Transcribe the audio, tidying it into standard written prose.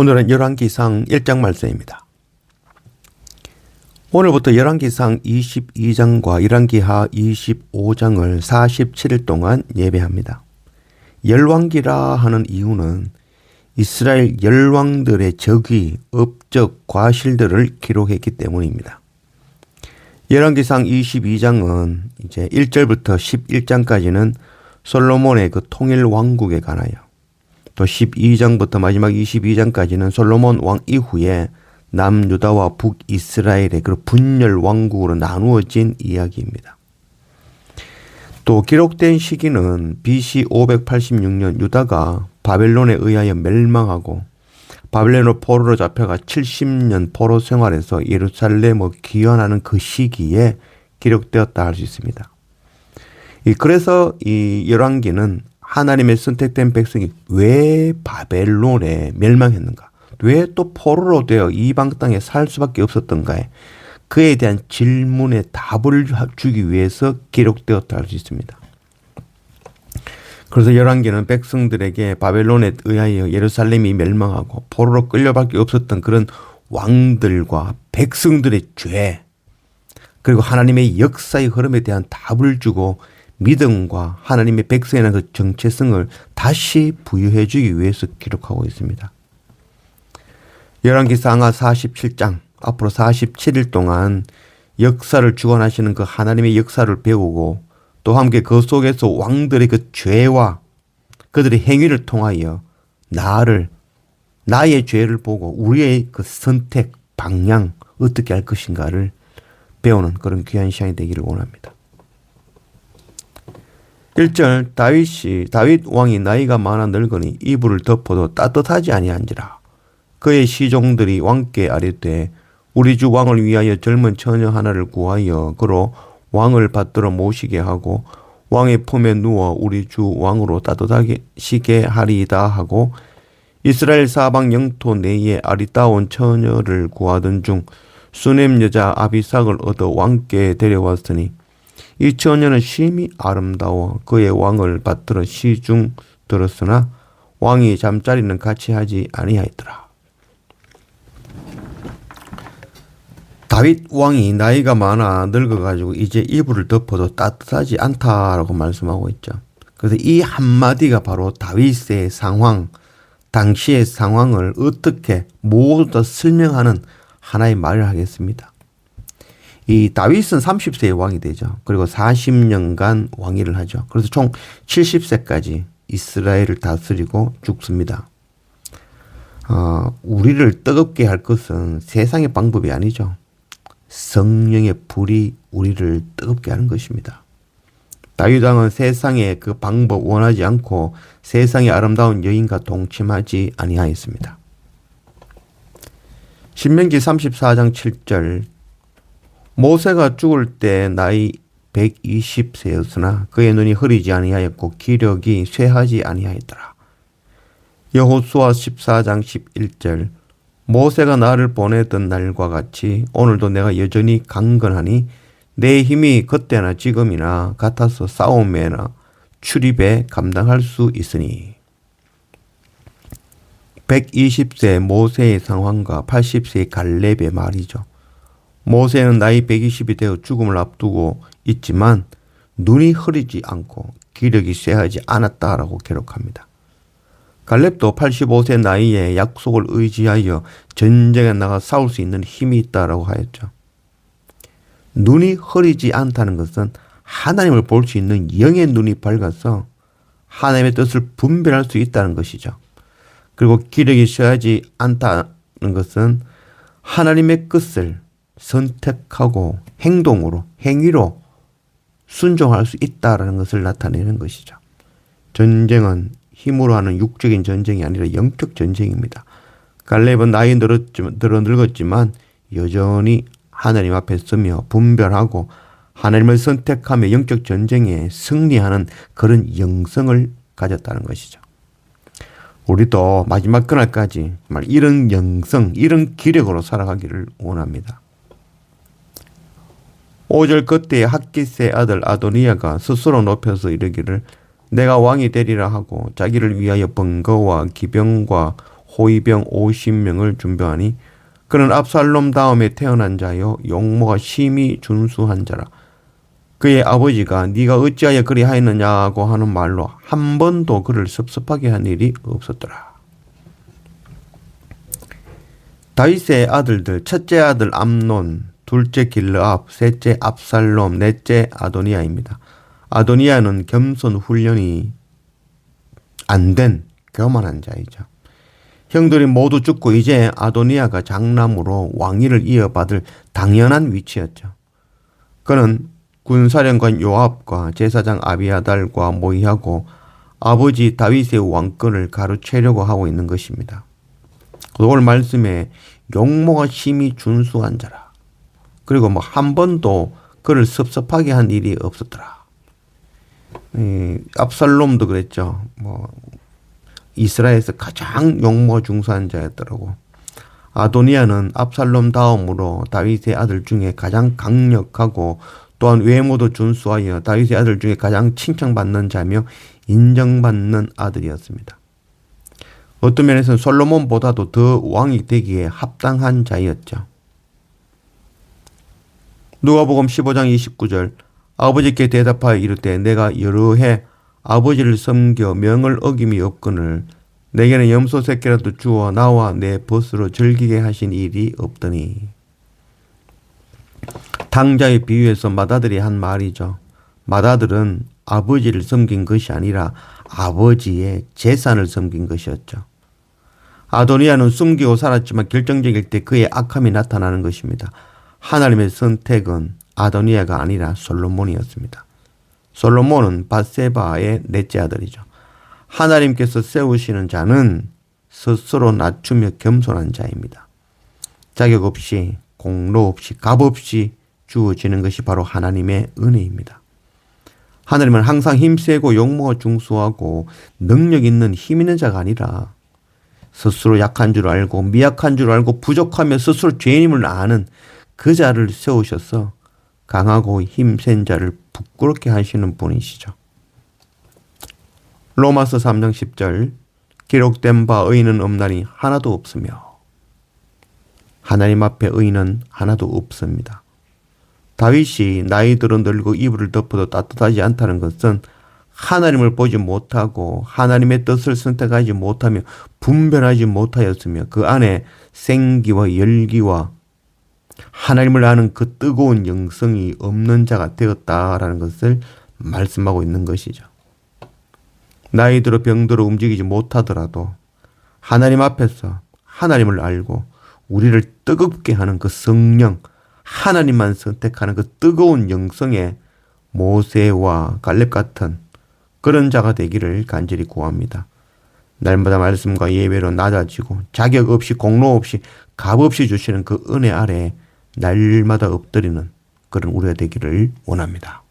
오늘은 열왕기상 1장 말씀입니다. 오늘부터 열왕기상 22장과 열왕기하 25장을 47일 동안 예배합니다. 열왕기라 하는 이유는 이스라엘 열왕들의 적의, 업적, 과실들을 기록했기 때문입니다. 열왕기상 22장은 이제 1절부터 11장까지는 솔로몬의 그 통일 왕국에 관하여, 또 12장부터 마지막 22장까지는 솔로몬 왕 이후에 남유다와 북이스라엘의 그 분열 왕국으로 나누어진 이야기입니다. 또 기록된 시기는 BC 586년 유다가 바벨론에 의하여 멸망하고 바벨론으로 포로로 잡혀가 70년 포로 생활에서 예루살렘을 귀환하는 그 시기에 기록되었다 할 수 있습니다. 그래서 이 열왕기는 하나님의 선택된 백성이 왜 바벨론에 멸망했는가, 왜 또 포로로 되어 이방 땅에 살 수밖에 없었던가에 그에 대한 질문에 답을 주기 위해서 기록되었다 할 수 있습니다. 그래서 열왕기는 백성들에게 바벨론에 의하여 예루살렘이 멸망하고 포로로 끌려밖에 없었던 그런 왕들과 백성들의 죄, 그리고 하나님의 역사의 흐름에 대한 답을 주고 믿음과 하나님의 백성에 대한 그 정체성을 다시 부여해 주기 위해서 기록하고 있습니다. 열왕기상하 47장, 앞으로 47일 동안 역사를 주관하시는 그 하나님의 역사를 배우고 또 함께 그 속에서 왕들의 그 죄와 그들의 행위를 통하여 나의 죄를 보고 우리의 그 선택, 방향, 어떻게 할 것인가를 배우는 그런 귀한 시간이 되기를 원합니다. 1절 다윗 왕이 나이가 많아 늙으니 이불을 덮어도 따뜻하지 아니한지라. 그의 시종들이 왕께 아뢰되 우리 주 왕을 위하여 젊은 처녀 하나를 구하여 그로 왕을 받들어 모시게 하고 왕의 품에 누워 우리 주 왕으로 따뜻하시게 하리이다 하고 이스라엘 사방 영토 내에 아리따운 처녀를 구하던 중 수넴 여자 아비삭을 얻어 왕께 데려왔으니 이 처녀는 심히 아름다워 그의 왕을 받들어 시중 들었으나 왕이 잠자리는 같이 하지 아니하였더라. 다윗 왕이 나이가 많아 늙어가지고 이제 이불을 덮어도 따뜻하지 않다라고 말씀하고 있죠. 그래서 이 한마디가 바로 다윗의 상황, 당시의 상황을 어떻게 모두 다 설명하는 하나의 말을 하겠습니다. 이 다윗은 30세의 왕이 되죠. 그리고 40년간 왕위를 하죠. 그래서 총 70세까지 이스라엘을 다스리고 죽습니다. 우리를 뜨겁게 할 것은 세상의 방법이 아니죠. 성령의 불이 우리를 뜨겁게 하는 것입니다. 다윗 왕은 세상의 그 방법 원하지 않고 세상의 아름다운 여인과 동침하지 아니하였습니다. 신명기 34장 7절 모세가 죽을 때 나이 120세였으나 그의 눈이 흐리지 아니하였고 기력이 쇠하지 아니하였더라. 여호수아 14장 11절 모세가 나를 보내던 날과 같이 오늘도 내가 여전히 강건하니 내 힘이 그때나 지금이나 같아서 싸움에나 출입에 감당할 수 있으니. 120세 모세의 상황과 80세의 갈렙의 말이죠. 모세는 나이 120이 되어 죽음을 앞두고 있지만 눈이 흐리지 않고 기력이 쇠하지 않았다라고 기록합니다. 갈렙도 85세 나이에 약속을 의지하여 전쟁에 나가 싸울 수 있는 힘이 있다라고 하였죠. 눈이 흐리지 않다는 것은 하나님을 볼 수 있는 영의 눈이 밝아서 하나님의 뜻을 분별할 수 있다는 것이죠. 그리고 기력이 쇠하지 않다는 것은 하나님의 뜻을 선택하고 행위로 순종할 수 있다는 것을 나타내는 것이죠. 전쟁은 힘으로 하는 육적인 전쟁이 아니라 영적 전쟁입니다. 갈렙은 나이 늙었지만 여전히 하나님 앞에 서며 분별하고 하나님을 선택하며 영적 전쟁에 승리하는 그런 영성을 가졌다는 것이죠. 우리도 마지막 그날까지 이런 영성, 이런 기력으로 살아가기를 원합니다. 5절 그때에 핫깃의 아들 아도니아가 스스로 높여서 이르기를 내가 왕이 되리라 하고 자기를 위하여 번거와 기병과 호위병 50명을 준비하니 그는 압살롬 다음에 태어난 자요 용모가 심히 준수한 자라. 그의 아버지가 네가 어찌하여 그리 하였느냐고 하는 말로 한 번도 그를 섭섭하게 한 일이 없었더라. 다윗의 아들들, 첫째 아들 암논, 둘째 길르압, 셋째 압살롬, 넷째 아도니아입니다. 아도니아는 겸손 훈련이 안 된 교만한 자이죠. 형들이 모두 죽고 이제 아도니아가 장남으로 왕위를 이어받을 당연한 위치였죠. 그는 군사령관 요압과 제사장 아비아달과 모의하고 아버지 다윗의 왕권을 가로채려고 하고 있는 것입니다. 오늘 말씀에 용모가 심히 준수한 자라. 그리고 뭐 한 번도 그를 섭섭하게 한 일이 없었더라. 압살롬도 그랬죠. 이스라엘에서 가장 용모가 준수한 자였더라고. 아도니아는 압살롬 다음으로 다윗의 아들 중에 가장 강력하고 또한 외모도 준수하여 다윗의 아들 중에 가장 칭찬받는 자며 인정받는 아들이었습니다. 어떤 면에서는 솔로몬보다도 더 왕이 되기에 합당한 자였죠. 누가복음 15장 29절 아버지께 대답하여 이르되 내가 여러 해 아버지를 섬겨 명을 어김이 없거늘 내게는 염소 새끼라도 주어 나와 내 벗으로 즐기게 하신 일이 없더니. 당자의 비유에서 맏아들이 한 말이죠. 맏아들은 아버지를 섬긴 것이 아니라 아버지의 재산을 섬긴 것이었죠. 아도니아는 숨기고 살았지만 결정적일 때 그의 악함이 나타나는 것입니다. 하나님의 선택은 아도니아가 아니라 솔로몬이었습니다. 솔로몬은 밧세바의 넷째 아들이죠. 하나님께서 세우시는 자는 스스로 낮추며 겸손한 자입니다. 자격 없이 공로 없이 값 없이 주어지는 것이 바로 하나님의 은혜입니다. 하나님은 항상 힘세고 용모가 중수하고 능력 있는 힘 있는 자가 아니라 스스로 약한 줄 알고 미약한 줄 알고 부족하며 스스로 죄인임을 아는 그 자를 세우셔서 강하고 힘센 자를 부끄럽게 하시는 분이시죠. 로마서 3장 10절 기록된 바 의인은 없나니 하나도 없으며 하나님 앞에 의인은 하나도 없습니다. 다윗이 나이 들어 늙고 이불을 덮어도 따뜻하지 않다는 것은 하나님을 보지 못하고 하나님의 뜻을 선택하지 못하며 분별하지 못하였으며 그 안에 생기와 열기와 하나님을 아는 그 뜨거운 영성이 없는 자가 되었다라는 것을 말씀하고 있는 것이죠. 나이 들어 병들어 움직이지 못하더라도 하나님 앞에서 하나님을 알고 우리를 뜨겁게 하는 그 성령, 하나님만 선택하는 그 뜨거운 영성의 모세와 갈렙 같은 그런 자가 되기를 간절히 구합니다. 날마다 말씀과 예배로 낮아지고 자격 없이 공로 없이 값 없이 주시는 그 은혜 아래 날마다 엎드리는 그런 우리가 되기를 원합니다.